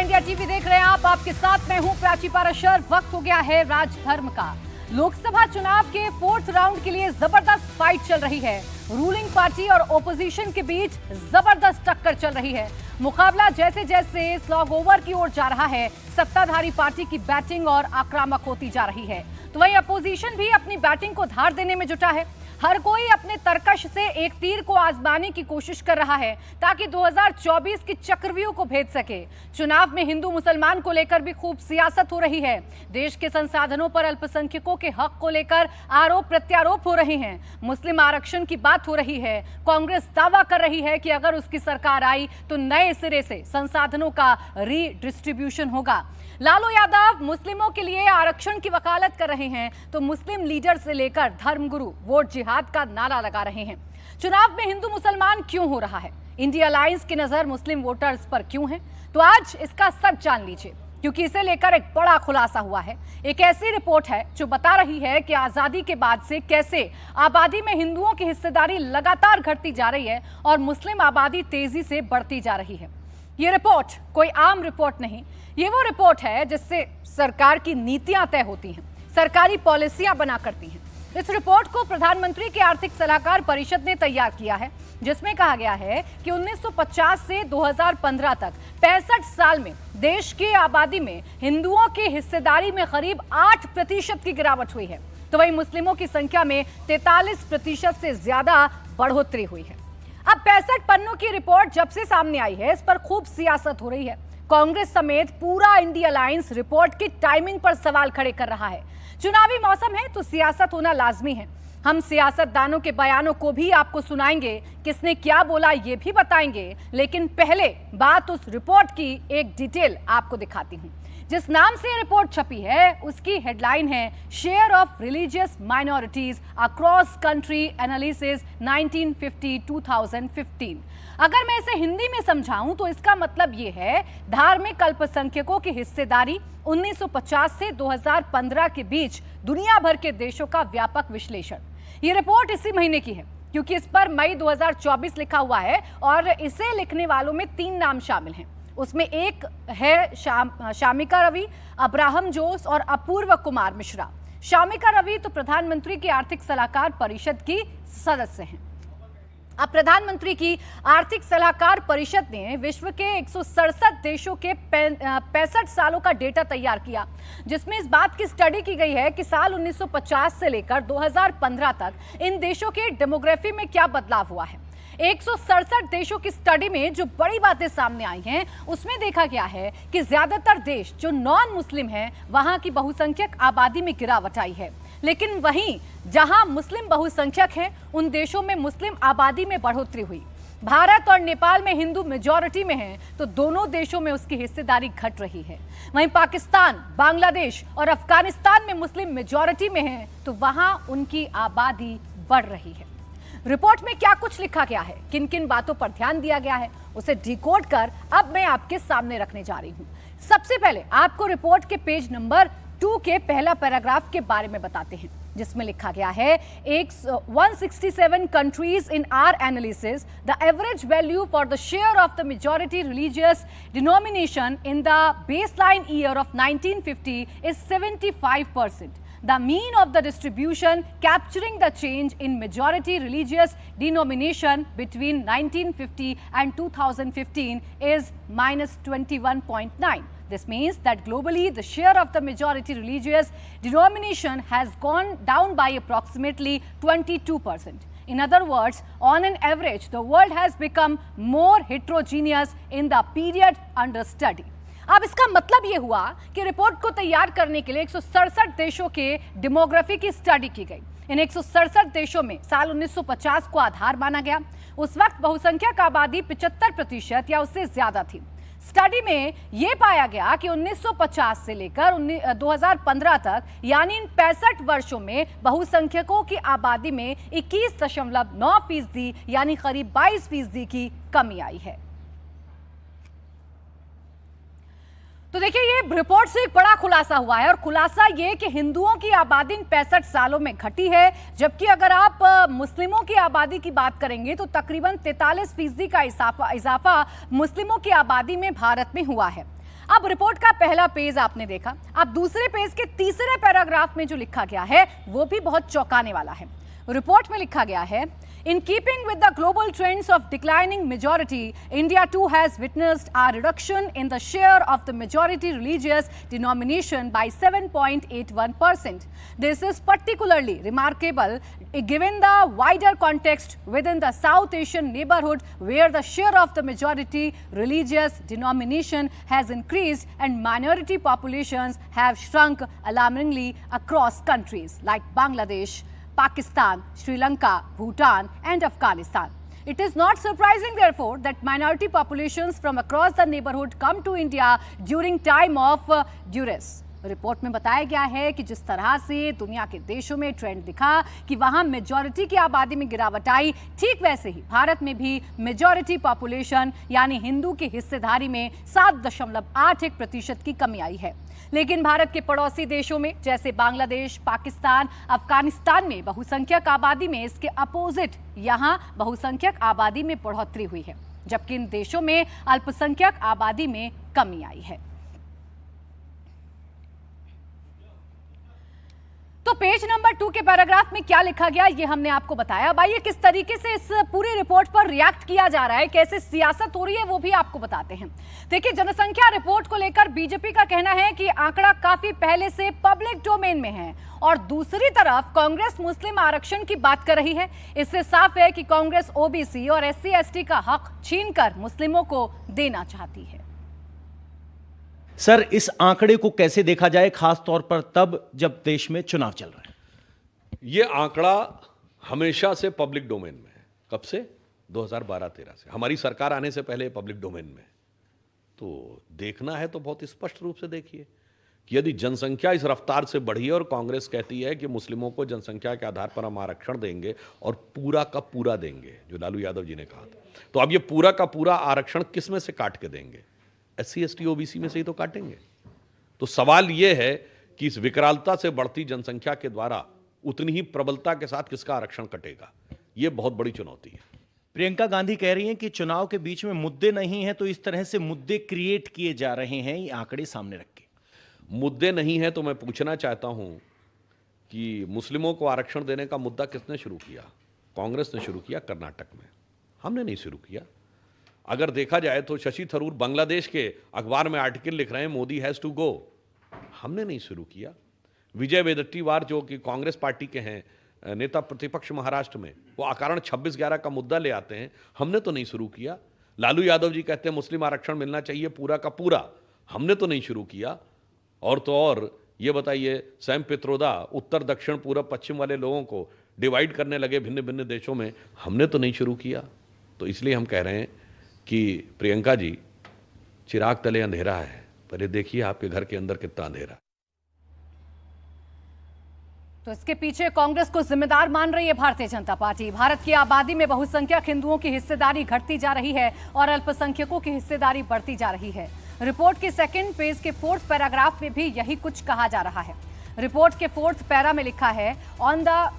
India TV देख रहे हैं आप, आपके साथ मैं हूं प्राची पाराशर। वक्त हो गया है राजधर्म का। लोकसभा चुनाव के 4th राउंड के लिए जबरदस्त फाइट चल रही है। रूलिंग पार्टी और ओपोजिशन के बीच जबरदस्त टक्कर चल रही है। मुकाबला जैसे जैसे स्लॉग ओवर की ओर जा रहा है, सत्ताधारी पार्टी की बैटिंग और आक्रामक होती जा रही है, तो वहीं अपोजिशन भी अपनी बैटिंग को धार देने में जुटा है। हर कोई अपने तरकश से एक तीर को आजमाने की कोशिश कर रहा है ताकि 2024 की चक्रव्यूह को भेद सके। चुनाव में हिंदू मुसलमान को लेकर भी खूब सियासत हो रही है। देश के संसाधनों पर अल्पसंख्यकों के हक को लेकर आरोप प्रत्यारोप हो रहे हैं। मुस्लिम आरक्षण की बात हो रही है। कांग्रेस दावा कर रही है कि अगर उसकी सरकार आई तो नए सिरे से संसाधनों का रीडिस्ट्रीब्यूशन होगा। लालू यादव मुस्लिमों के लिए आरक्षण की वकालत कर रहे हैं तो मुस्लिम लीडर से लेकर धर्मगुरु वोट जिहाद का नारा लगा रहे हैं। चुनाव में हिंदू मुसलमान क्यों हो रहा है? इंडिया अलायंस की नजर मुस्लिम वोटर्स पर क्यों है? तो आज इसका सच जान लीजिए, क्योंकि इसे लेकर एक बड़ा खुलासा हुआ है। एक ऐसी रिपोर्ट है जो बता रही है कि आजादी के बाद से कैसे आबादी में हिंदुओं की हिस्सेदारी लगातार घटती जा रही है और मुस्लिम आबादी तेजी से बढ़ती जा रही है। ये रिपोर्ट कोई आम रिपोर्ट नहीं, ये वो रिपोर्ट है जिससे सरकार की नीतियां तय होती हैं, सरकारी पॉलिसियां बना करती हैं। इस रिपोर्ट को प्रधानमंत्री के आर्थिक सलाहकार परिषद ने तैयार किया है, जिसमें कहा गया है कि 1950 से 2015 तक 65 साल में देश की आबादी में हिंदुओं की हिस्सेदारी में करीब 8% की गिरावट हुई है, तो वहीं मुस्लिमों की संख्या में 43% से ज्यादा बढ़ोतरी हुई है। अब 65 पन्नों की रिपोर्ट जब से सामने आई है, इस पर खूब सियासत हो रही है। कांग्रेस समेत पूरा इंडिया अलायंस रिपोर्ट की टाइमिंग पर सवाल खड़े कर रहा है। चुनावी मौसम है तो सियासत होना लाजमी है। हम सियासतदानों के बयानों को भी आपको सुनाएंगे, किसने क्या बोला ये भी बताएंगे, लेकिन पहले बात उस रिपोर्ट की एक डिटेल आपको दिखाती हूं। जिस नाम से रिपोर्ट छपी है उसकी हेडलाइन है share of religious minorities across country analysis 1950-2015। अगर मैं इसे हिंदी में समझाऊं तो इसका मतलब ये है धार्मिक अल्पसंख्यकों की हिस्सेदारी 1950 से 2015 के बीच दुनिया भर के देशों का व्यापक विश्लेषण। ये रिपोर्ट इसी महीने की है, क्योंकि इस पर मई 2024 लिखा हुआ है और इसे लिखने वालों में 3 नाम शामिल हैं। उसमें एक है शामिका रवि, अब्राहम जोस और अपूर्व कुमार मिश्रा। शामिका रवि तो प्रधानमंत्री की आर्थिक सलाहकार परिषद की सदस्य हैं। अब प्रधानमंत्री की आर्थिक सलाहकार परिषद ने विश्व के 167 देशों के 65 सालों का डेटा तैयार किया, जिसमें इस बात की स्टडी की गई है कि साल 1950 से लेकर 2015 तक इन देशों के डेमोग्राफी में क्या बदलाव हुआ है। 167 देशों की स्टडी में जो बड़ी बातें सामने आई हैं, उसमें देखा गया है कि ज्यादातर देश जो नॉन मुस्लिम हैं, वहां की बहुसंख्यक आबादी में गिरावट आई है, लेकिन वहीं जहां मुस्लिम बहुसंख्यक हैं, उन देशों में मुस्लिम आबादी में बढ़ोतरी हुई। भारत और नेपाल में हिंदू मेजॉरिटी में हैं, तो दोनों देशों में उसकी हिस्सेदारी घट रही है। वहीं पाकिस्तान, बांग्लादेश और अफगानिस्तान में मुस्लिम मेजॉरिटी में हैं, तो वहां उनकी आबादी बढ़ रही है। रिपोर्ट में क्या कुछ लिखा गया है, किन किन बातों पर ध्यान दिया गया है, उसे डिकोड कर अब मैं आपके सामने रखने जा रही हूं। सबसे पहले आपको रिपोर्ट के पेज नंबर 2 के पहला पैराग्राफ के बारे में बताते हैं, जिसमें लिखा गया है 167 countries in our analysis, the average value for the share of the majority religious denomination in the baseline year of 1950 is 75%. The mean of the distribution capturing the change in majority religious denomination between 1950 and 2015 is -21.9. This means that globally the share of the majority religious denomination has gone down by approximately 22%. In other words, on an average, the world has become more heterogeneous in the period under study. अब इसका मतलब यह हुआ कि report को तैयार करने के लिए 167 देशों के डेमोग्राफी की स्टडी की गई। इन 167 देशों में साल 1950 को आधार माना गया। उस वक्त बहुसंख्यक आबादी 75% या उससे ज्यादा थी। स्टडी में यह पाया गया कि 1950 से लेकर 2015 तक यानी इन 65 वर्षों में बहुसंख्यकों की आबादी में 21.9% यानी करीब 22% की कमी आई है। तो देखिए, ये रिपोर्ट से एक बड़ा खुलासा हुआ है और खुलासा ये कि हिंदुओं की आबादी इन 65 सालों में घटी है, जबकि अगर आप मुस्लिमों की आबादी की बात करेंगे तो तकरीबन 43% का इजाफा मुस्लिमों की आबादी में भारत में हुआ है। अब रिपोर्ट का पहला पेज आपने देखा, अब दूसरे पेज के तीसरे पैराग्राफ में जो लिखा गया है वो भी बहुत चौंकाने वाला है। रिपोर्ट में लिखा गया है, in keeping with the global trends of declining majority, India too has witnessed a reduction in the share of the majority religious denomination by 7.81%. This is particularly remarkable given the wider context within the South Asian neighborhood where the share of the majority religious denomination has increased and minority populations have shrunk alarmingly across countries like Bangladesh, Pakistan, Sri Lanka, Bhutan and Afghanistan. It is not surprising therefore that minority populations from across the neighborhood come to India during time of duress. Report में बताया गया है कि जिस तरह से दुनिया के देशों में ट्रेंड दिखा कि वहां मेजॉरिटी की आबादी में गिरावट आई, ठीक वैसे ही भारत में भी मेजॉरिटी पॉपुलेशन यानी हिंदू की हिस्सेदारी में 7.81% की कमी आई है। लेकिन भारत के पड़ोसी देशों में जैसे बांग्लादेश, पाकिस्तान, अफगानिस्तान में बहुसंख्यक आबादी में इसके अपोजिट यहां बहुसंख्यक आबादी में बढ़ोतरी हुई है, जबकि इन देशों में अल्पसंख्यक आबादी में कमी आई है। तो पेज नंबर 2 के पैराग्राफ में क्या लिखा गया ये हमने आपको बताया। अब आइए किस तरीके से इस पूरी रिपोर्ट पर रिएक्ट किया जा रहा है, कैसे सियासत हो रही है वो भी आपको बताते हैं। देखिए, जनसंख्या रिपोर्ट को लेकर बीजेपी का कहना है कि आंकड़ा काफी पहले से पब्लिक डोमेन में है और दूसरी तरफ कांग्रेस मुस्लिम आरक्षण की बात कर रही है। इससे साफ है कि कांग्रेस ओबीसी और SC/ST का हक छीनकर मुस्लिमों को देना चाहती है। सर, इस आंकड़े को कैसे देखा जाए, खास तौर पर तब जब देश में चुनाव चल रहा है? ये आंकड़ा हमेशा से पब्लिक डोमेन में है। कब से? 2012-13 से। हमारी सरकार आने से पहले पब्लिक डोमेन में है। तो देखना है तो बहुत स्पष्ट रूप से देखिए कि यदि जनसंख्या इस रफ्तार से बढ़ी है और कांग्रेस कहती है कि मुस्लिमों को जनसंख्या के आधार पर हम आरक्षण देंगे और पूरा का पूरा देंगे, जो लालू यादव जी ने कहा था, तो अब ये पूरा का पूरा आरक्षण किस में से काट के देंगे? SC/ST OBC में से ही तो काटेंगे। तो सवाल यह है कि इस विकरालता से बढ़ती जनसंख्या के द्वारा उतनी ही प्रबलता के साथ किसका आरक्षण कटेगा, यह बहुत बड़ी चुनौती है। प्रियंका गांधी कह रही हैं कि चुनाव के बीच में मुद्दे नहीं हैं, तो इस तरह से मुद्दे क्रिएट किए जा रहे हैं ये आंकड़े सामने रख के। मुद्दे नहीं है तो मैं पूछना चाहता हूं कि मुस्लिमों को आरक्षण देने का मुद्दा किसने शुरू किया? कांग्रेस ने शुरू किया कर्नाटक में, हमने नहीं शुरू किया। अगर देखा जाए तो शशि थरूर बांग्लादेश के अखबार में आर्टिकल लिख रहे हैं, मोदी हैज टू गो, हमने नहीं शुरू किया। विजय वेदट्टीवार जो कि कांग्रेस पार्टी के हैं नेता प्रतिपक्ष महाराष्ट्र में, वो अकारण 26/11 का मुद्दा ले आते हैं, हमने तो नहीं शुरू किया। लालू यादव जी कहते हैं मुस्लिम आरक्षण मिलना चाहिए पूरा का पूरा, हमने तो नहीं शुरू किया। और तो और ये बताइए, सैम पित्रोदा उत्तर दक्षिण पूर्व पश्चिम वाले लोगों को डिवाइड करने लगे भिन्न भिन्न देशों में, हमने तो नहीं शुरू किया। तो इसलिए हम कह रहे हैं कि प्रियंका जी, चिराग तले अंधेरा है, पहले देखिए आपके घर के अंदर कितना अंधेरा। तो इसके पीछे कांग्रेस को जिम्मेदार मान रही है भारतीय जनता पार्टी। भारत की आबादी में बहुसंख्यक हिंदुओं की हिस्सेदारी घटती जा रही है और अल्पसंख्यकों की हिस्सेदारी बढ़ती जा रही है। रिपोर्ट के सेकंड पेज के 4th पैराग्राफ में भी यही कुछ कहा जा रहा है। रिपोर्ट के 4th पैरा में लिखा है ऑन द,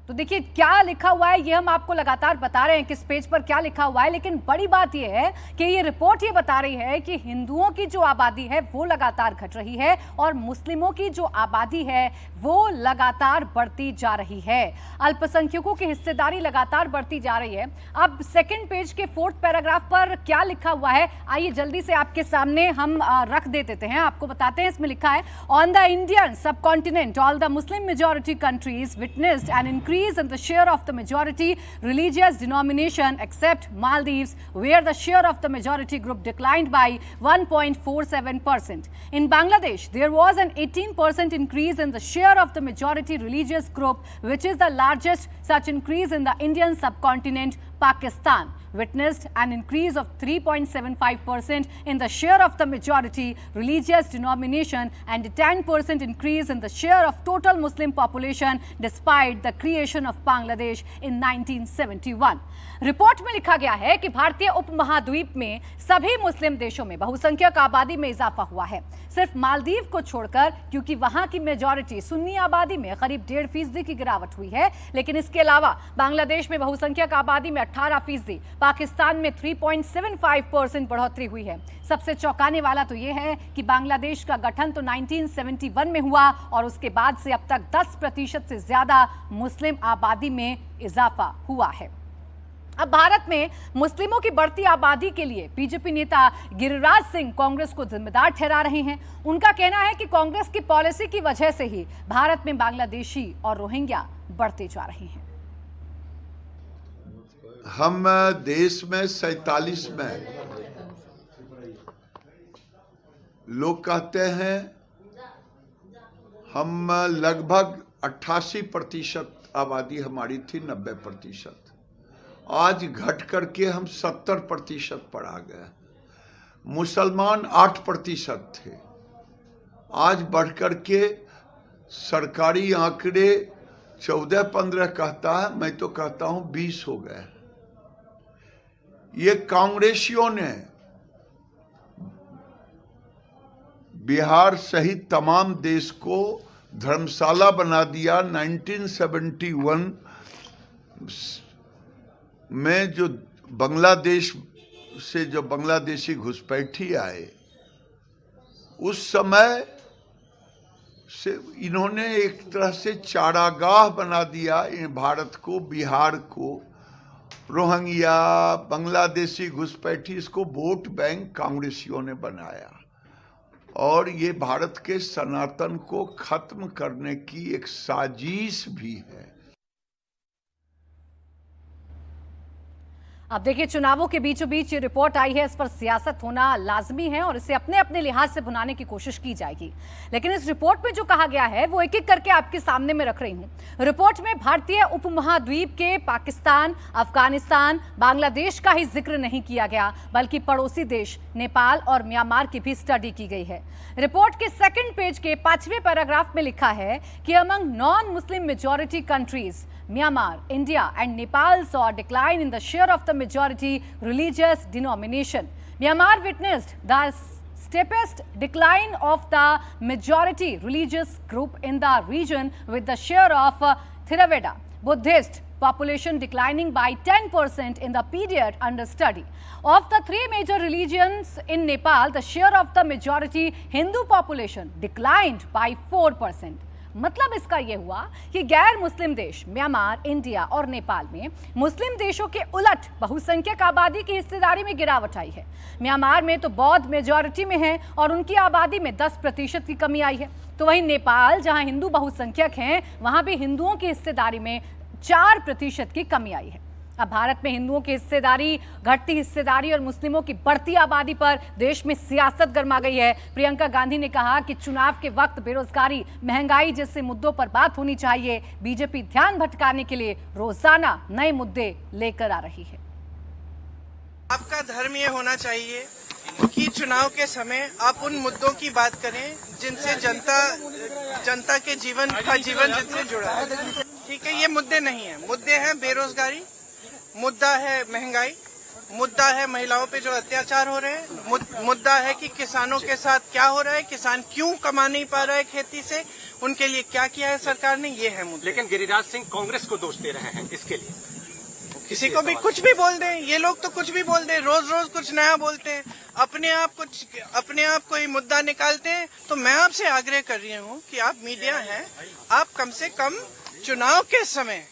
तो देखिए क्या लिखा हुआ है ये हम आपको लगातार बता रहे हैं किस पेज पर क्या लिखा हुआ है, लेकिन बड़ी बात यह है कि ये रिपोर्ट ये बता रही है कि हिंदुओं की जो आबादी है वो लगातार घट रही है और मुस्लिमों की जो आबादी है वो लगातार बढ़ती जा रही है। अल्पसंख्यकों की हिस्सेदारी लगातार बढ़ती जा रही है। अब सेकंड पेज के 4th पैराग्राफ पर क्या लिखा हुआ है आइए जल्दी से आपके सामने हम रख देते हैं, आपको बताते हैं। इसमें लिखा है ऑन द इंडियन सब continent all the Muslim majority countries witnessed an increase in the share of the majority religious denomination except Maldives where the share of the majority group declined by 1.47%. In Bangladesh there was an 18% increase in the share of the majority religious group which is the largest such increase in the Indian subcontinent. Pakistan witnessed an increase of 3.75% in the share of the majority religious denomination and a 10% increase in the share of total Muslim population despite the creation of Bangladesh in 1971. Report में लिखा गया है कि भारतीय उपमहाद्वीप में सभी मुस्लिम देशों में बहुसंख्यक आबादी में इजाफा हुआ है, सिर्फ मालदीव को छोड़कर, क्योंकि वहां की मेजॉरिटी सुन्नी आबादी में करीब 1.5% की गिरावट हुई है। लेकिन इसके अलावा बांग्लादेश में बहुसंख्यक आबादी में 18%, पाकिस्तान में 3.75% बढ़ोतरी हुई है। सबसे चौंकाने वाला तो यह है कि बांग्लादेश का गठन तो 1971 में हुआ और उसके बाद से अब तक 10% से ज्यादा मुस्लिम आबादी में इजाफा हुआ है। अब भारत में मुस्लिमों की बढ़ती आबादी के लिए बीजेपी नेता गिरिराज सिंह कांग्रेस को जिम्मेदार ठहरा रहे हैं। उनका कहना है कि कांग्रेस की पॉलिसी की वजह से ही भारत में बांग्लादेशी और रोहिंग्या बढ़ते जा रहे हैं। हम देश में 47 में लोग कहते हैं हम लगभग 88% आबादी हमारी थी, 90%। आज घट करके हम 70% पर आ गए। मुसलमान 8% थे, आज बढ़ करके सरकारी आंकड़े 14-15 कहता है, मैं तो कहता हूं 20 हो गए। ये कांग्रेसियों ने बिहार सहित तमाम देश को धर्मशाला बना दिया। 1971 में जो बांग्लादेश से जो बांग्लादेशी घुसपैठी आए, उस समय से इन्होंने एक तरह से चारागाह बना दिया भारत को, बिहार को। रोहिंग्या, बांग्लादेशी घुसपैठी, इसको वोट बैंक कांग्रेसियों ने बनाया और ये भारत के सनातन को खत्म करने की एक साजिश भी है। अब देखिए, चुनावों के बीचों बीच ये रिपोर्ट आई है, इस पर सियासत होना लाजमी है और इसे अपने अपने लिहाज से भुनाने की कोशिश की जाएगी। लेकिन इस रिपोर्ट में जो कहा गया है वो एक एक करके आपके सामने में रख रही हूं। रिपोर्ट में भारतीय उपमहाद्वीप के पाकिस्तान, अफगानिस्तान, बांग्लादेश का ही जिक्र नहीं किया गया, बल्कि पड़ोसी देश नेपाल और म्यांमार की भी स्टडी की गई है। रिपोर्ट के सेकंड पेज के 5वें पैराग्राफ में लिखा है कि among non Muslim majority countries, Myanmar, India and Nepal saw a decline in the share of the majority religious denomination. Myanmar witnessed the steepest decline of the majority religious group in the region, with the share of Theravada Buddhist population declining by 10% in the period under study. Of the three major religions in Nepal, the share of the majority Hindu population declined by 4%. मतलब इसका यह हुआ कि गैर मुस्लिम देश Myanmar, India और नेपाल में मुस्लिम देशों के उलट बहुसंख्यक आबादी की हिस्सेदारी में गिरावट आई है। म्यांमार में तो बौद्ध मेजॉरिटी में है और उनकी आबादी में 10% की कमी आई है। तो वहीं नेपाल, जहां हिंदू बहुसंख्यक हैं, वहां भी हिंदुओं की हिस्सेदारी में 4% की कमी आई है। अब भारत में हिंदुओं की हिस्सेदारी, घटती हिस्सेदारी और मुस्लिमों की बढ़ती आबादी पर देश में सियासत गर्मा गई है। प्रियंका गांधी ने कहा कि चुनाव के वक्त बेरोजगारी, महंगाई जैसे मुद्दों पर बात होनी चाहिए। बीजेपी ध्यान भटकाने के लिए रोजाना नए मुद्दे लेकर आ रही है। आपका धर्म ये होना चाहिए कि चुनाव के समय आप उन मुद्दों की बात करें जिनसे जनता के जीवन जिनसे जुड़ा है। ठीक है, ये मुद्दे नहीं है। मुद्दे हैं बेरोजगारी, मुद्दा है महंगाई, मुद्दा है महिलाओं पे जो अत्याचार हो रहे हैं, मुद्दा है कि किसानों के साथ क्या हो रहा है, किसान क्यों कमा नहीं पा रहा है खेती से, उनके लिए क्या किया है सरकार ने, ये है मुद्दा। लेकिन गिरिराज सिंह कांग्रेस को दोष दे रहे हैं इसके लिए। किसी को भी कुछ भी बोल दें, ये लोग तो कुछ भी बोल दें, रोज रोज कुछ नया बोलते हैं, अपने आप कोई मुद्दा निकालते हैं। तो मैं आपसे आग्रह कर रही हूँ कि आप मीडिया हैं, आप कम से कम चुनाव के समय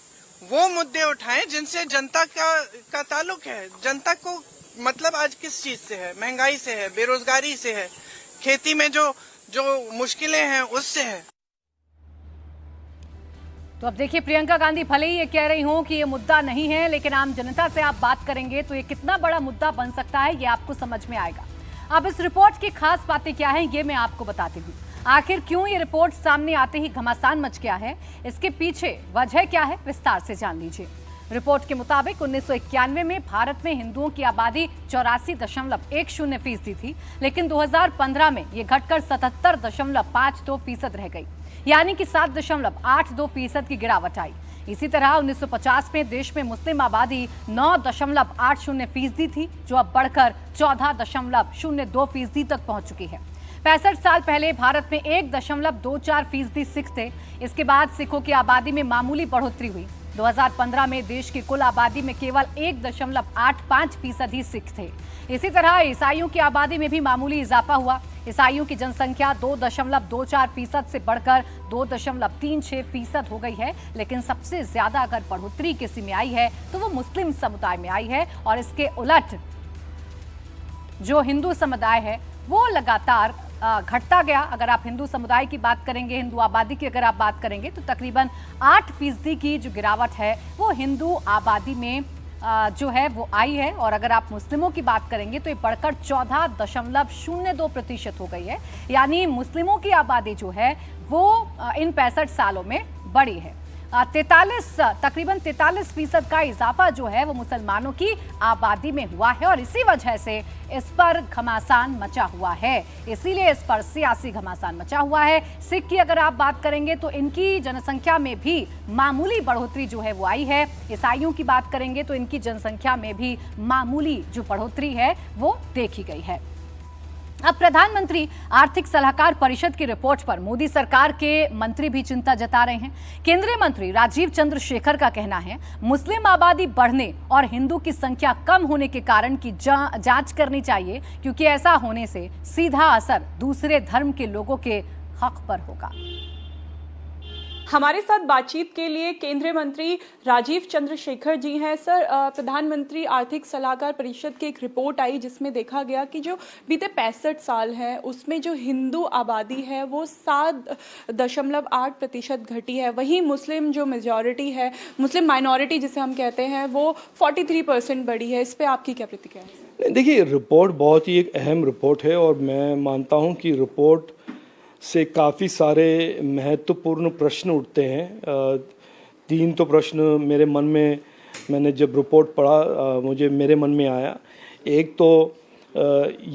वो मुद्दे उठाएं जिनसे जनता का ताल्लुक है। जनता को मतलब आज किस चीज से है, महंगाई से है, बेरोजगारी से है, खेती में जो मुश्किलें हैं उससे है। तो अब देखिए, प्रियंका गांधी भले ही ये कह रही हों कि ये मुद्दा नहीं है, लेकिन आम जनता से आप बात करेंगे तो ये कितना बड़ा मुद्दा बन सकता है, ये आपको समझ में आएगा। अब इस रिपोर्ट की खास बातें क्या हैं, ये मैं आपको बताती हूँ। आखिर क्यों ये रिपोर्ट सामने आते ही घमासान मच गया है, इसके पीछे वजह क्या है, विस्तार से जान लीजिए। रिपोर्ट के मुताबिक 1991 में भारत में हिंदुओं की आबादी 84.10% थी, लेकिन 2015 में ये घटकर 77.52% रह गई, यानी कि 7.82% की गिरावट आई। इसी तरह 1950 में देश में मुस्लिम आबादी 9.80% थी, जो अब बढ़कर 14.02% तक पहुंच चुकी है। 65 साल पहले भारत में 1.24% सिख थे। इसके बाद सिखों की आबादी में मामूली बढ़ोतरी हुई। 2015 में देश की कुल आबादी में केवल 1.85% ही सिख थे। इसी तरह ईसाइयों की आबादी में भी मामूली इजाफा हुआ। ईसाइयों की जनसंख्या 2.24% से बढ़कर 2.36% हो गई है। लेकिन सबसे ज्यादा अगर बढ़ोतरी किसी में आई है तो वो मुस्लिम समुदाय में आई है, और इसके उलट जो हिंदू समुदाय है वो लगातार घटता गया। अगर आप हिंदू समुदाय की बात करेंगे, हिंदू आबादी की अगर आप बात करेंगे, तो तकरीबन 8% की जो गिरावट है वो हिंदू आबादी में जो है वो आई है। और अगर आप मुस्लिमों की बात करेंगे तो ये बढ़कर 14.02% हो गई है। यानी मुस्लिमों की आबादी जो है वो इन 65 सालों में बढ़ी है। तकरीबन 43% का इजाफा जो है वो मुसलमानों की आबादी में हुआ है, और इसी वजह से इस पर घमासान मचा हुआ है। इसीलिए इस पर सियासी घमासान मचा हुआ है। सिख की अगर आप बात करेंगे तो इनकी जनसंख्या में भी मामूली बढ़ोतरी जो है वो आई है। ईसाइयों की बात करेंगे तो इनकी जनसंख्या में भी मामूली जो बढ़ोतरी है वो देखी गई है। अब प्रधानमंत्री आर्थिक सलाहकार परिषद की रिपोर्ट पर मोदी सरकार के मंत्री भी चिंता जता रहे हैं। केंद्रीय मंत्री राजीव चंद्रशेखर का कहना है मुस्लिम आबादी बढ़ने और हिंदू की संख्या कम होने के कारण की जांच करनी चाहिए, क्योंकि ऐसा होने से सीधा असर दूसरे धर्म के लोगों के हक पर होगा। हमारे साथ बातचीत के लिए केंद्रीय मंत्री राजीव चंद्रशेखर जी हैं। सर, प्रधानमंत्री आर्थिक सलाहकार परिषद की एक रिपोर्ट आई जिसमें देखा गया कि जो बीते 65 साल हैं उसमें जो हिंदू आबादी है वो 7.8% घटी है। वहीं मुस्लिम जो मेजॉरिटी है, मुस्लिम माइनॉरिटी जिसे हम कहते हैं, वो 43% बढ़ी है। इस पर आपकी क्या प्रतिक्रिया है? देखिए, रिपोर्ट बहुत ही एक अहम रिपोर्ट है, और मैं मानता हूँ कि रिपोर्ट से काफ़ी सारे महत्वपूर्ण प्रश्न उठते हैं। 3 तो प्रश्न मेरे मन में, मैंने जब रिपोर्ट पढ़ा मुझे मेरे मन में आया। एक तो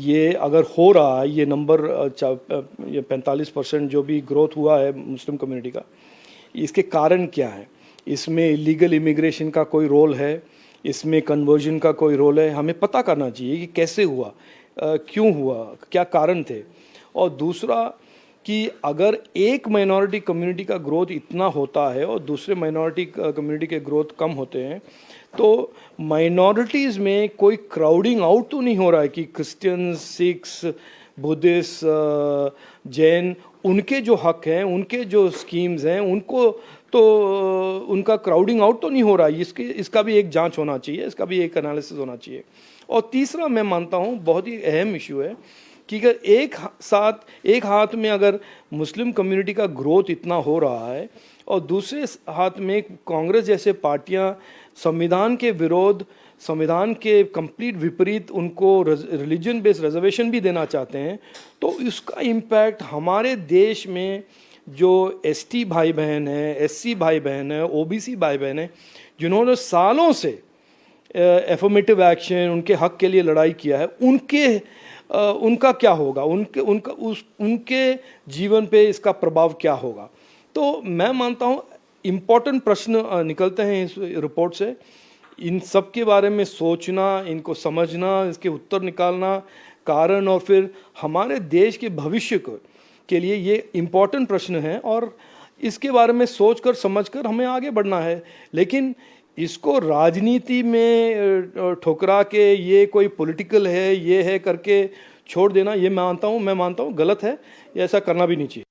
ये अगर हो रहा है ये नंबर, ये 45% जो भी ग्रोथ हुआ है मुस्लिम कम्युनिटी का, इसके कारण क्या है? इसमें इलीगल इमिग्रेशन का कोई रोल है, इसमें कन्वर्जन का कोई रोल है? हमें पता करना चाहिए कि कैसे हुआ, क्यों हुआ, क्या कारण थे। और दूसरा कि अगर एक माइनॉरिटी कम्युनिटी का ग्रोथ इतना होता है और दूसरे माइनॉरिटी कम्युनिटी के ग्रोथ कम होते हैं, तो माइनॉरिटीज़ में कोई क्राउडिंग आउट तो नहीं हो रहा है कि क्रिश्चियन, सिख्स, बुद्धिस्ट, जैन, उनके जो हक हैं, उनके जो स्कीम्स हैं, उनको तो उनका क्राउडिंग आउट तो नहीं हो रहा है। इसका भी एक जांच होना चाहिए, इसका भी एक एनालिसिस होना चाहिए। और तीसरा मैं मानता हूँ बहुत ही अहम इशू है कि अगर एक हाथ में अगर मुस्लिम कम्युनिटी का ग्रोथ इतना हो रहा है और दूसरे हाथ में कांग्रेस जैसे पार्टियां संविधान के विरोध, संविधान के कंप्लीट विपरीत उनको रिलीजन बेस्ड रिजर्वेशन भी देना चाहते हैं, तो इसका इम्पैक्ट हमारे देश में जो एसटी भाई बहन हैं, एससी भाई बहन हैं, ओबीसी भाई बहन हैं, जिन्होंने सालों से एफर्मेटिव एक्शन, उनके हक के लिए लड़ाई किया है, उनका क्या होगा, उनके जीवन पे इसका प्रभाव क्या होगा। तो मैं मानता हूँ इम्पोर्टेंट प्रश्न निकलते हैं इस रिपोर्ट से। इन सब के बारे में सोचना, इनको समझना, इसके उत्तर निकालना, कारण और फिर हमारे देश के भविष्य के लिए ये इम्पोर्टेंट प्रश्न हैं, और इसके बारे में सोचकर समझकर हमें आगे बढ़ना है। लेकिन इसको राजनीति में ठुकरा के ये कोई पॉलिटिकल है, ये है करके छोड़ देना, ये मैं मानता हूँ गलत है। ऐसा करना भी नहीं चाहिए।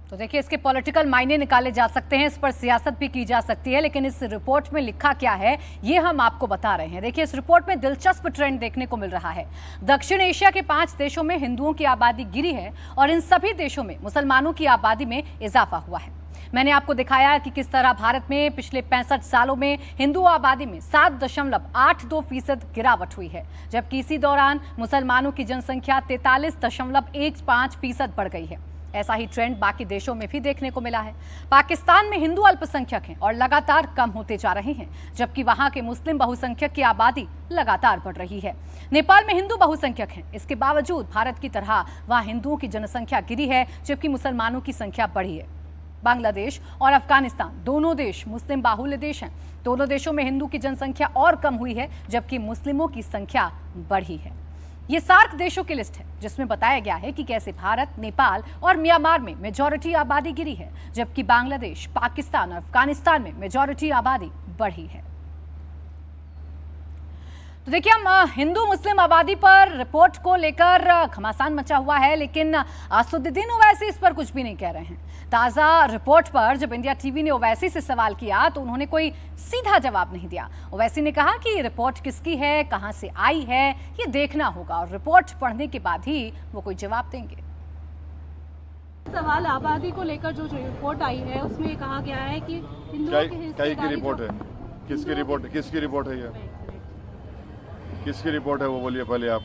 तो देखिए, इसके पॉलिटिकल मायने निकाले जा सकते हैं, इस पर सियासत भी की जा सकती है, लेकिन इस रिपोर्ट में लिखा क्या है ये हम आपको बता रहे हैं। देखिए, इस रिपोर्ट में दिलचस्प ट्रेंड देखने को मिल रहा है। दक्षिण एशिया के 5 देशों में हिंदुओं की आबादी गिरी है और इन सभी देशों में मुसलमानों की आबादी में इजाफा हुआ है। मैंने आपको दिखाया कि किस तरह भारत में पिछले 65 सालों में हिंदू आबादी में 7.82% गिरावट हुई है, जबकि इसी दौरान मुसलमानों की जनसंख्या 43.15% बढ़ गई है। ऐसा ही ट्रेंड बाकी देशों में भी देखने को मिला है। पाकिस्तान में हिंदू अल्पसंख्यक हैं और लगातार कम होते जा रहे हैं, जबकि वहां के मुस्लिम बहुसंख्यक की आबादी लगातार बढ़ रही है। नेपाल में हिंदू बहुसंख्यक हैं, इसके बावजूद भारत की तरह वहां हिंदुओं की जनसंख्या गिरी है, जबकि मुसलमानों की संख्या बढ़ी है। बांग्लादेश और अफगानिस्तान दोनों देश मुस्लिम बाहुल्य देश हैं। दोनों देशों में हिंदू की जनसंख्या और कम हुई है, जबकि मुस्लिमों की संख्या बढ़ी है। ये सार्क देशों की लिस्ट है जिसमें बताया गया है कि कैसे भारत, नेपाल और म्यांमार में मेजॉरिटी आबादी गिरी है, जबकि बांग्लादेश, पाकिस्तान और अफगानिस्तान में मेजॉरिटी आबादी बढ़ी है। तो देखिए, हम हिंदू मुस्लिम आबादी पर रिपोर्ट को लेकर घमासान मचा हुआ है, लेकिन असदुद्दीन ओवैसी इस पर कुछ भी नहीं कह रहे हैं। ताज़ा रिपोर्ट पर जब इंडिया टीवी ने ओवैसी से सवाल किया तो उन्होंने कोई सीधा जवाब नहीं दिया। ओवैसी ने कहा कि रिपोर्ट किसकी है, कहां से आई है, ये देखना होगा और रिपोर्ट पढ़ने के बाद ही वो कोई जवाब देंगे। सवाल आबादी को लेकर जो रिपोर्ट आई है उसमें कहा गया है कि हिंदुओं की की रिपोर्ट है, किसकी रिपोर्ट है ये, किसकी रिपोर्ट है वो बोलिए पहले आप,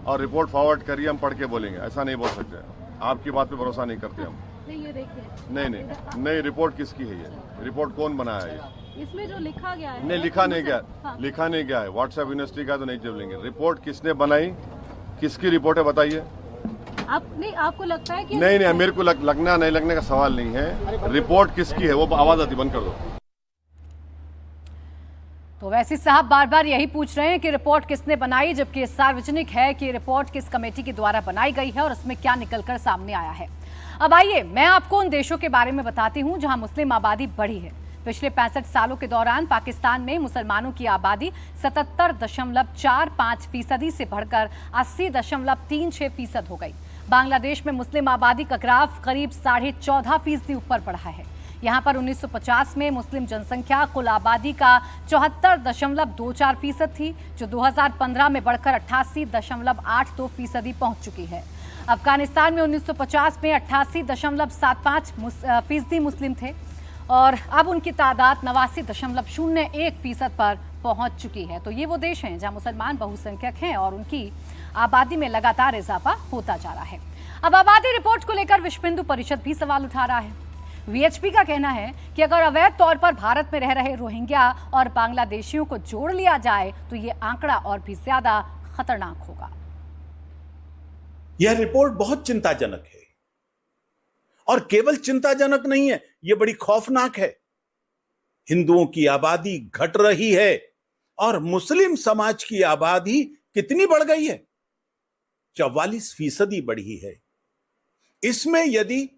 और रिपोर्ट फॉरवर्ड करिए, हम पढ़ के बोलेंगे। ऐसा नहीं बोल सकते, आपकी बात पे भरोसा नहीं करते हम। नहीं, ये देखिए, नहीं, रिपोर्ट किसकी है ये, रिपोर्ट कौन बनाया है ये? इसमें जो लिखा गया है, नहीं, लिखा नहीं गया, हाँ। लिखा नहीं गया है। व्हाट्सएप यूनिवर्सिटी का तो नहीं चलेंगे। रिपोर्ट किसने बनाई, किसकी रिपोर्ट है बताइए। आपको लगता है कि नहीं, मेरे को लगना नहीं लगने का सवाल नहीं है। रिपोर्ट किसकी है वो आवाज आती बंद कर दो। तो वैसे साहब बार बार यही पूछ रहे हैं कि रिपोर्ट किसने बनाई, जबकि सार्वजनिक है कि रिपोर्ट किस कमेटी के द्वारा बनाई गई है और उसमें क्या निकलकर सामने आया है। अब आइए मैं आपको उन देशों के बारे में बताती हूं जहां मुस्लिम आबादी बढ़ी है। पिछले 65 सालों के दौरान पाकिस्तान में मुसलमानों की आबादी 77.45% से बढ़कर 80.36% हो गई। बांग्लादेश में मुस्लिम आबादी का ग्राफ करीब 14.5% ऊपर बढ़ा है। यहाँ पर 1950 में मुस्लिम जनसंख्या कुल आबादी का 74.24% थी, जो 2015 में बढ़कर 88.82% पहुंच चुकी है। अफगानिस्तान में 1950 में 88.75% मुस्लिम थे और अब उनकी तादाद 89.01% पर पहुंच चुकी है। तो ये वो देश हैं जहां मुसलमान बहुसंख्यक हैं और उनकी आबादी में लगातार इजाफा होता जा रहा है। अब आबादी रिपोर्ट को लेकर विश्व हिंदू परिषद भी सवाल उठा रहा है। वीएचपी का कहना है कि अगर अवैध तौर पर भारत में रह रहे रोहिंग्या और बांग्लादेशियों को जोड़ लिया जाए तो ये आंकड़ा और भी ज्यादा खतरनाक होगा। यह रिपोर्ट बहुत चिंताजनक है और केवल चिंताजनक नहीं है, यह बड़ी खौफनाक है। हिंदुओं की आबादी घट रही है और मुस्लिम समाज की आबादी कितनी बढ़ गई है, 44% बढ़ी है। इसमें यदि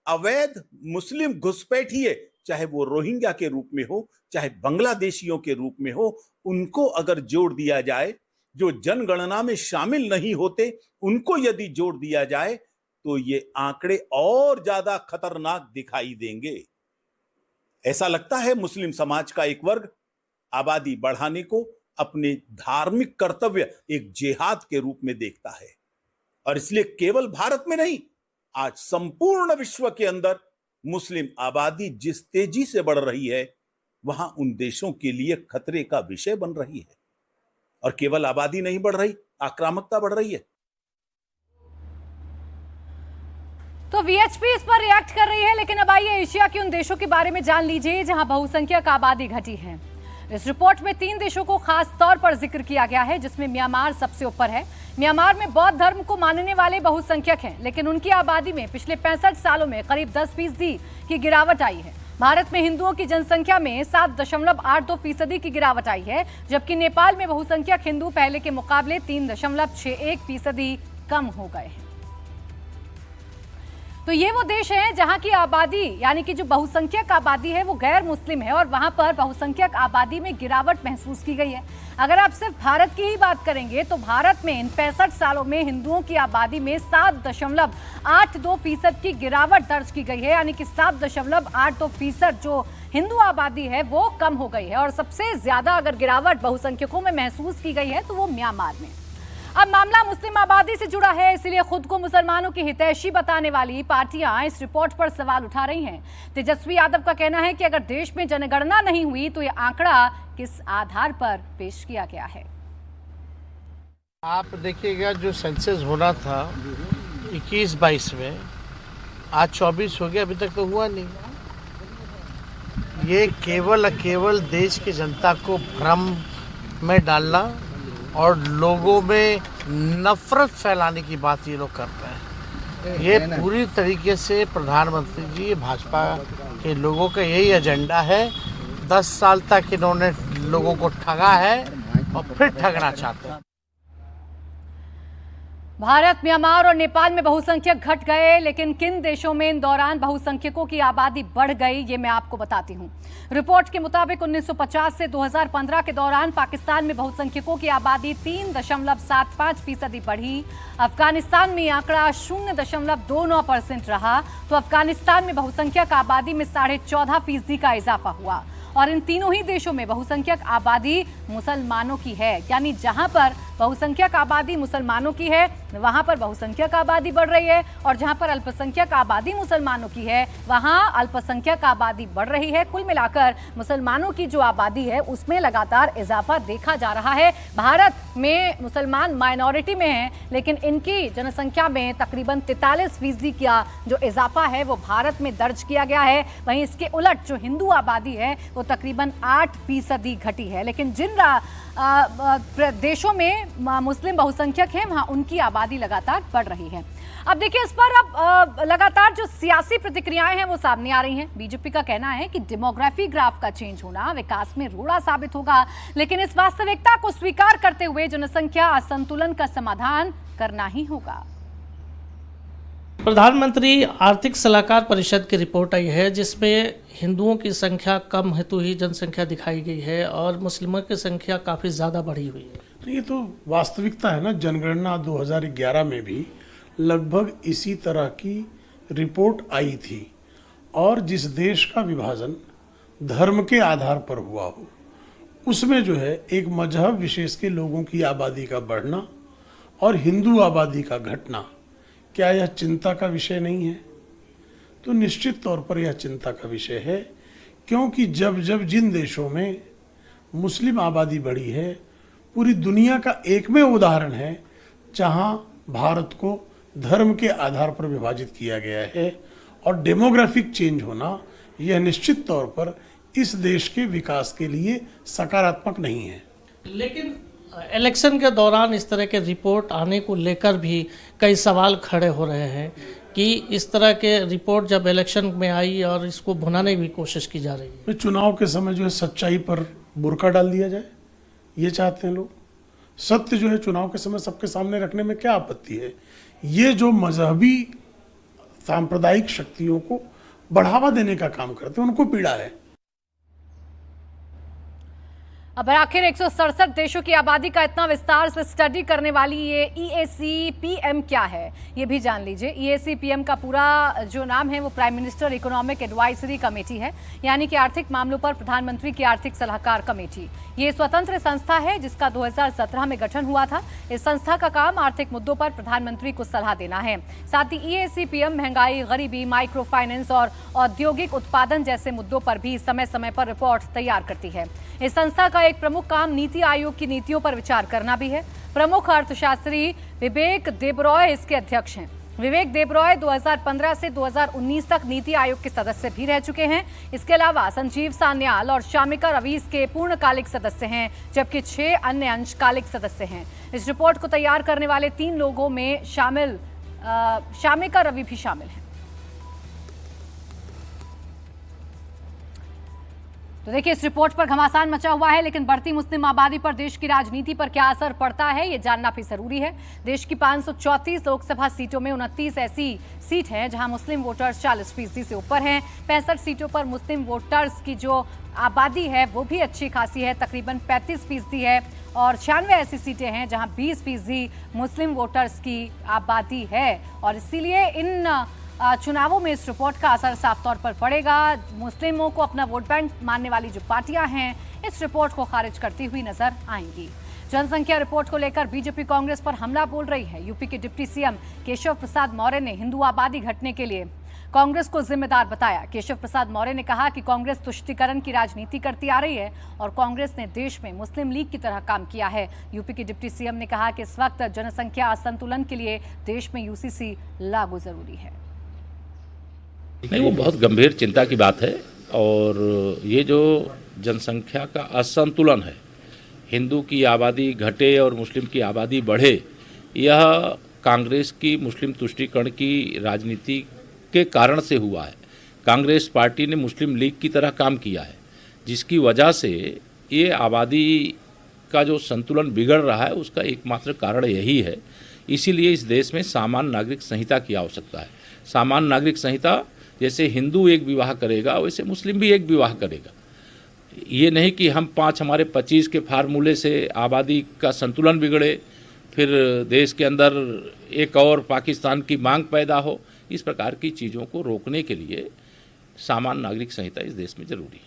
अवैध मुस्लिम घुसपैठिए, चाहे वो रोहिंग्या के रूप में हो चाहे बांग्लादेशियों के रूप में हो, उनको अगर जोड़ दिया जाए, जो जनगणना में शामिल नहीं होते उनको यदि जोड़ दिया जाए तो ये आंकड़े और ज्यादा खतरनाक दिखाई देंगे। ऐसा लगता है मुस्लिम समाज का एक वर्ग आबादी बढ़ाने को अपने धार्मिक कर्तव्य, एक जिहाद के रूप में देखता है और इसलिए केवल भारत में नहीं, आज संपूर्ण विश्व के अंदर मुस्लिम आबादी जिस तेजी से बढ़ रही है वहां उन देशों के लिए खतरे का विषय बन रही है। और केवल आबादी नहीं बढ़ रही, आक्रामकता बढ़ रही है। तो वीएचपी इस पर रिएक्ट कर रही है, लेकिन अब आइए एशिया के उन देशों के बारे में जान लीजिए जहां बहुसंख्यक आबादी घटी है। इस रिपोर्ट में 3 देशों को खास तौर पर जिक्र किया गया है, जिसमें म्यांमार सबसे ऊपर है। म्यांमार में बौद्ध धर्म को मानने वाले बहुसंख्यक हैं, लेकिन उनकी आबादी में पिछले 65 सालों में करीब 10% की गिरावट आई है। भारत में हिंदुओं की जनसंख्या में 7.82% की गिरावट आई है, जबकि नेपाल में बहुसंख्यक हिंदू पहले के मुकाबले 3.61% कम हो गए हैं। तो ये वो देश है जहां की आबादी, यानी कि जो बहुसंख्यक आबादी है वो गैर मुस्लिम है और वहां पर बहुसंख्यक आबादी में गिरावट महसूस की गई है। अगर आप सिर्फ भारत की ही बात करेंगे तो भारत में इन 65 सालों में हिंदुओं की आबादी में 7.82% की गिरावट दर्ज की गई है, यानी कि 7.82% जो हिंदू आबादी है वो कम हो गई है। और सबसे ज्यादा अगर गिरावट बहुसंख्यकों में महसूस की गई है तो वो म्यांमार में। अब मामला मुस्लिम आबादी से जुड़ा है, इसलिए खुद को मुसलमानों की हितैषी बताने वाली पार्टियां इस रिपोर्ट पर सवाल उठा रही हैं। तेजस्वी यादव का कहना है कि अगर देश में जनगणना नहीं हुई तो यह आंकड़ा किस आधार पर पेश किया गया है। आप देखिएगा, जो सेंसस होना था 21-22 में, आज 24 हो गया, अभी तक तो हुआ नहीं। ये केवल देश की जनता को भ्रम में डालना और लोगों में नफरत फैलाने की बात ये लोग करते हैं। ये पूरी तरीके से प्रधानमंत्री जी, भाजपा के लोगों का यही एजेंडा है। 10 साल तक इन्होंने लोगों को ठगा है और फिर ठगना चाहते हैं। भारत, म्यांमार और नेपाल में बहुसंख्यक घट गए, लेकिन किन देशों में इन दौरान बहुसंख्यकों की आबादी बढ़ गई, ये मैं आपको बताती हूं। रिपोर्ट के मुताबिक 1950 से 2015 के दौरान पाकिस्तान में बहुसंख्यकों की आबादी 3.75% बढ़ी। अफगानिस्तान में आंकड़ा 0.29% रहा, तो अफगानिस्तान में बहुसंख्यक आबादी में 14.5% का इजाफा हुआ। और इन तीनों ही देशों में बहुसंख्यक आबादी मुसलमानों की है, यानी जहां पर बहुसंख्यक आबादी मुसलमानों की है वहां पर बहुसंख्यक आबादी बढ़ रही है, और जहां पर अल्पसंख्यक आबादी मुसलमानों की है वहां अल्पसंख्यक आबादी बढ़ रही है। कुल मिलाकर मुसलमानों की जो आबादी है उसमें लगातार इजाफा देखा जा रहा है। भारत में मुसलमान माइनॉरिटी में हैं, लेकिन इनकी जनसंख्या में तकरीबन 43% का जो इजाफा है वो भारत में दर्ज किया गया है। वहीं इसके उलट जो हिंदू आबादी है वो तकरीबन 8% घटी है। लेकिन जिन देशों में मुस्लिम बहुसंख्यक हैं वहां उनकी आबादी लगातार बढ़ रही है। अब देखिए, इस पर अब लगातार जो सियासी प्रतिक्रियाएं हैं वो सामने आ रही हैं। बीजेपी का कहना है कि डेमोग्राफी ग्राफ का चेंज होना विकास में रोड़ा साबित होगा, लेकिन इस वास्तविकता को स्वीकार करते हुए जनसंख्या असंतुलन का समाधान करना ही होगा। प्रधानमंत्री आर्थिक सलाहकार परिषद की रिपोर्ट आई है जिसमें हिंदुओं की संख्या कम हेतु ही जनसंख्या दिखाई गई है और मुस्लिमों की संख्या काफ़ी ज़्यादा बढ़ी हुई है। ये तो वास्तविकता है ना। जनगणना 2011 में भी लगभग इसी तरह की रिपोर्ट आई थी, और जिस देश का विभाजन धर्म के आधार पर हुआ हो उसमें जो है एक मजहब विशेष के लोगों की आबादी का बढ़ना और हिंदू आबादी का घटना, क्या यह चिंता का विषय नहीं है? तो निश्चित तौर पर यह चिंता का विषय है, क्योंकि जब जब जिन देशों में मुस्लिम आबादी बढ़ी है, पूरी दुनिया का एकमेव उदाहरण है जहां भारत को धर्म के आधार पर विभाजित किया गया है, और डेमोग्राफिक चेंज होना यह निश्चित तौर पर इस देश के विकास के लिए सकारात्मक नहीं है। लेकिन इलेक्शन के दौरान इस तरह के रिपोर्ट आने को लेकर भी कई सवाल खड़े हो रहे हैं कि इस तरह के रिपोर्ट जब इलेक्शन में आई और इसको भुनाने की कोशिश की जा रही है। चुनाव के समय जो है सच्चाई पर बुर्का डाल दिया जाए, ये चाहते हैं लोग। सत्य जो है चुनाव के समय सबके सामने रखने में क्या आपत्ति है? ये जो मजहबी सांप्रदायिक शक्तियों को बढ़ावा देने का काम करते हैं उनको पीड़ा है। अब आखिर 167 देशों की आबादी का इतना विस्तार से स्टडी करने वाली ये EAC-PM क्या है, ये भी जान लीजिए। EAC-PM का पूरा जो नाम है वो prime minister economic advisory committee है, यानी कि आर्थिक मामलों पर प्रधानमंत्री की आर्थिक सलाहकार कमेटी। ये स्वतंत्र संस्था है जिसका 2017 में गठन हुआ था। इस संस्था का काम आर्थिक मुद्दों पर प्रधानमंत्री को सलाह देना है। साथ ही EAC-PM महंगाई, गरीबी, माइक्रो फाइनेंस और औद्योगिक उत्पादन जैसे मुद्दों पर भी समय समय पर रिपोर्ट तैयार करती है। इस संस्था का एक प्रमुख काम नीति आयोग की नीतियों पर विचार करना भी है। प्रमुख अर्थशास्त्री विवेक देबरॉय इसके अध्यक्ष हैं। विवेक देबरॉय 2015 से 2019 तक नीति आयोग के सदस्य भी रह चुके हैं। इसके अलावा संजीव सान्याल और शामिका रवि इसके पूर्णकालिक सदस्य हैं, जबकि 6 अन्य अंशकालिक सदस्य हैं। इस रिपोर्ट को तैयार करने वाले 3 लोगों में शामिका रवि भी शामिल हैं। तो देखिए, इस रिपोर्ट पर घमासान मचा हुआ है, लेकिन बढ़ती मुस्लिम आबादी पर देश की राजनीति पर क्या असर पड़ता है ये जानना भी जरूरी है। देश की 534 लोकसभा सीटों में 29 ऐसी सीट हैं जहां मुस्लिम वोटर्स 40% से ऊपर हैं। 65 सीटों पर मुस्लिम वोटर्स की जो आबादी है वो भी अच्छी खासी है, तकरीबन 35% है, और 96 ऐसी सीटें हैं जहां 20% मुस्लिम वोटर्स की आबादी है। और इसीलिए इन चुनावों में इस रिपोर्ट का असर साफ तौर पर पड़ेगा। मुस्लिमों को अपना वोट बैंक मानने वाली जो पार्टियां हैं इस रिपोर्ट को खारिज करती हुई नजर आएंगी। जनसंख्या रिपोर्ट को लेकर बीजेपी कांग्रेस पर हमला बोल रही है। यूपी के डिप्टी सीएम केशव प्रसाद मौर्य ने हिंदू आबादी घटने के लिए कांग्रेस को जिम्मेदार बताया। केशव प्रसाद मौर्य ने कहा कि कांग्रेस तुष्टीकरण की राजनीति करती आ रही है और कांग्रेस ने देश में मुस्लिम लीग की तरह काम किया है। यूपी के डिप्टी सीएम ने कहा कि इस वक्त जनसंख्या असंतुलन के लिए देश में UCC लागू जरूरी है। नहीं, वो बहुत गंभीर चिंता की बात है, और ये जो जनसंख्या का असंतुलन है, हिंदू की आबादी घटे और मुस्लिम की आबादी बढ़े, यह कांग्रेस की मुस्लिम तुष्टीकरण की राजनीति के कारण से हुआ है। कांग्रेस पार्टी ने मुस्लिम लीग की तरह काम किया है, जिसकी वजह से ये आबादी का जो संतुलन बिगड़ रहा है उसका एकमात्र कारण यही है इसीलिए इस देश में सामान्य नागरिक संहिता की आवश्यकता है। सामान्य नागरिक संहिता जैसे हिंदू एक विवाह करेगा वैसे मुस्लिम भी एक विवाह करेगा। ये नहीं कि हम 5 हमारे 25 के फार्मूले से आबादी का संतुलन बिगड़े, फिर देश के अंदर एक और पाकिस्तान की मांग पैदा हो। इस प्रकार की चीज़ों को रोकने के लिए सामान्य नागरिक संहिता इस देश में जरूरी है।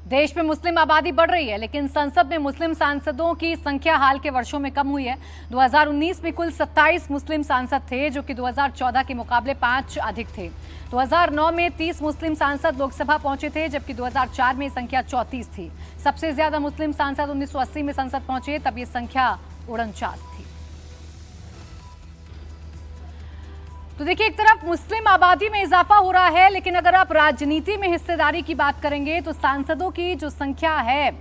देश में मुस्लिम आबादी बढ़ रही है, लेकिन संसद में मुस्लिम सांसदों की संख्या हाल के वर्षों में कम हुई है। 2019 में कुल 27 मुस्लिम सांसद थे, जो कि 2014 के मुकाबले 5 अधिक थे। 2009 में 30 मुस्लिम सांसद लोकसभा पहुंचे थे, जबकि 2004 में संख्या 34 थी। सबसे ज्यादा मुस्लिम सांसद 1980 में संसद पहुंचे, तब ये संख्या 49 थी। तो देखिए, एक तरफ मुस्लिम आबादी में इजाफा हो रहा है, लेकिन अगर आप राजनीति में हिस्सेदारी की बात करेंगे तो सांसदों की जो संख्या है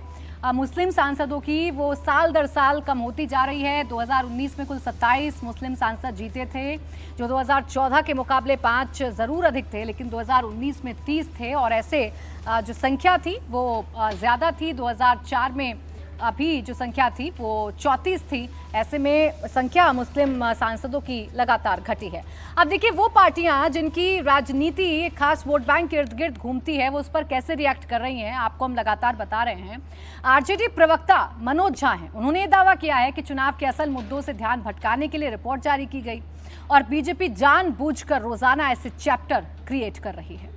मुस्लिम सांसदों की, वो साल दर साल कम होती जा रही है। 2019 में कुल 27 मुस्लिम सांसद जीते थे, जो 2014 के मुकाबले 5 जरूर अधिक थे, लेकिन 2019 में 30 थे। और ऐसे जो संख्या थी वो ज़्यादा थी। 2004 में अभी जो संख्या थी वो 34 थी। ऐसे में संख्या मुस्लिम सांसदों की लगातार घटी है। अब देखिए, वो पार्टियां जिनकी राजनीति खास वोट बैंक के इर्द गिर्द घूमती है, वो उस पर कैसे रिएक्ट कर रही हैं, आपको हम लगातार बता रहे हैं। आरजेडी प्रवक्ता मनोज झा हैं, उन्होंने ये दावा किया है कि चुनाव के असल मुद्दों से ध्यान भटकाने के लिए रिपोर्ट जारी की गई और बीजेपी जानबूझकर रोजाना ऐसे चैप्टर क्रिएट कर रही है।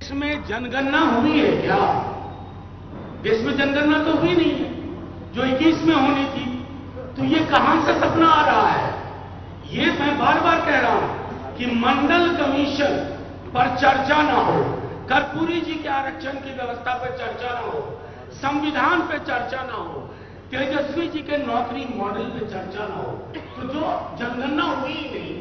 इसमें जनगणना हुई है क्या? देश में जनगणना तो हुई नहीं है, जो 21 में होनी थी। तो ये कहां से सपना आ रहा है? ये मैं बार बार कह रहा हूं कि मंडल कमीशन पर चर्चा ना हो, कर्पूरी जी के आरक्षण की व्यवस्था पर चर्चा ना हो, संविधान पे चर्चा ना हो, तेजस्वी जी के नौकरी मॉडल पे चर्चा ना हो, तो जो जनगणना हुई ही नहीं।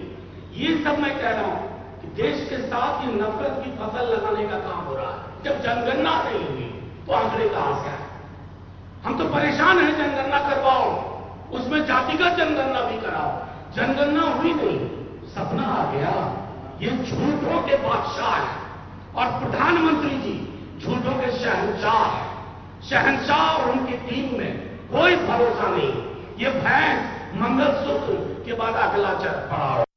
ये सब मैं कह रहा हूं कि देश के साथ ये नफरत की फसल लगाने का काम हो रहा है। जब जनगणना नहीं हुई तो आंकड़े कहां से आए? हम तो परेशान हैं, जनगणना करवाओ, उसमें जातिगत जनगणना भी कराओ। जनगणना हुई नहीं, सपना आ गया। ये झूठों के बादशाह है और प्रधानमंत्री जी झूठों के शहंशाह है। शहंशाह और उनकी टीम में कोई भरोसा नहीं। ये भैंस मंगलसूत्र के बाद अगला चर पड़ा।